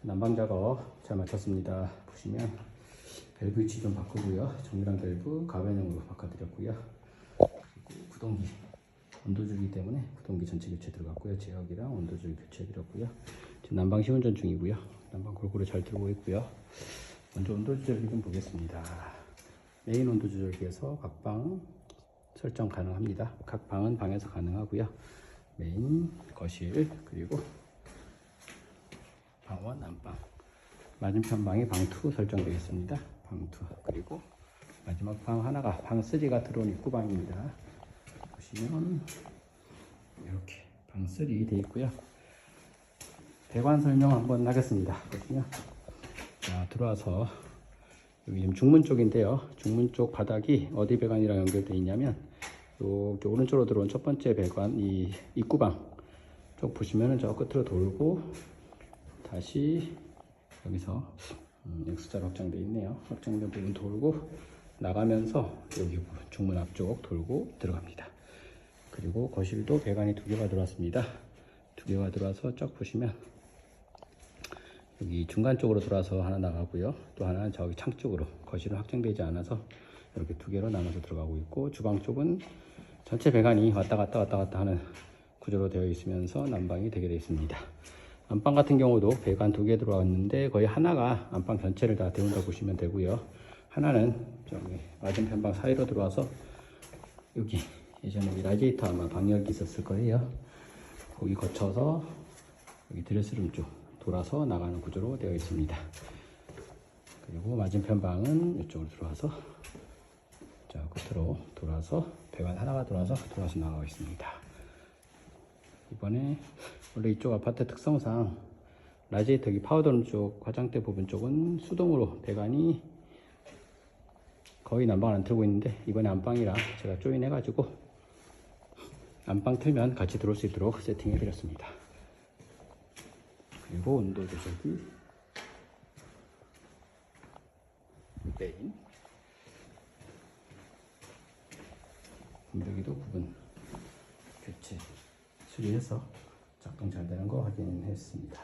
난방 작업 잘 마쳤습니다. 보시면 밸브 위치 좀 바꾸고요. 정밀한 밸브 가변형으로 바꿔드렸고요. 그리고 구동기 온도주기 때문에 구동기 전체 교체 들어갔고요. 제어기랑 온도주기 교체해드렸고요. 지금 난방 시운전 중이고요. 난방 골고루 잘 들어오고 있고요. 먼저 온도 조절기 좀 보겠습니다. 메인 온도 조절기에서 각 방 설정 가능합니다. 각 방은 방에서 가능하고요. 메인, 거실, 그리고 방원, 안방, 맞은편 방이 방2 설정되어 있습니다. 방2, 그리고 마지막 방 하나가 방3가 들어온 입구방입니다. 보시면 이렇게 방3 되어 있고요. 배관 설명 한번 하겠습니다. 보시면 자, 들어와서 여기 지금 중문 쪽인데요. 중문 쪽 바닥이 어디 배관이랑 연결되어 있냐면 여기 오른쪽으로 들어온 첫 번째 배관, 이 입구방 쪽 보시면은 저 끝으로 돌고 다시 여기서 X자로 확장되어 있네요. 확장된 부분 돌고 나가면서 여기 중문 앞쪽 돌고 들어갑니다. 그리고 거실도 배관이 2개가 들어왔습니다. 2개가 들어와서 쫙 보시면 여기 중간 쪽으로 돌아서 하나 나가고요. 또 하나는 저기 창 쪽으로, 거실은 확장되지 않아서 이렇게 2개로 나눠서 들어가고 있고, 주방 쪽은 전체 배관이 왔다 갔다 하는 구조로 되어 있으면서 난방이 되게 되어 있습니다. 안방 같은 경우도 배관 2개 들어왔는데 거의 하나가 안방 전체를 다 데운다고 보시면 되고요. 하나는 저기 맞은편 방 사이로 들어와서 여기 예전에 여기 라디에이터 아마 방열기 있었을 거예요. 거기 거쳐서 여기 드레스룸 쪽 돌아서 나가는 구조로 되어 있습니다. 그리고 맞은편 방은 이쪽으로 들어와서 자 끝으로 돌아서 배관 하나가 돌아서 나가고 있습니다. 이번에 원래 이쪽 아파트 특성상 라지에이터 여기 파우더룸 쪽 화장대 부분 쪽은 수동으로 배관이 거의 난방을 안 틀고 있는데 이번에 안방이라 제가 조인해 가지고 안방 틀면 같이 들어올 수 있도록 세팅해 드렸습니다. 그리고 온도 조절기 메인 건조기도 부분 교체 수리해서 작동 잘 되는 거 확인했습니다.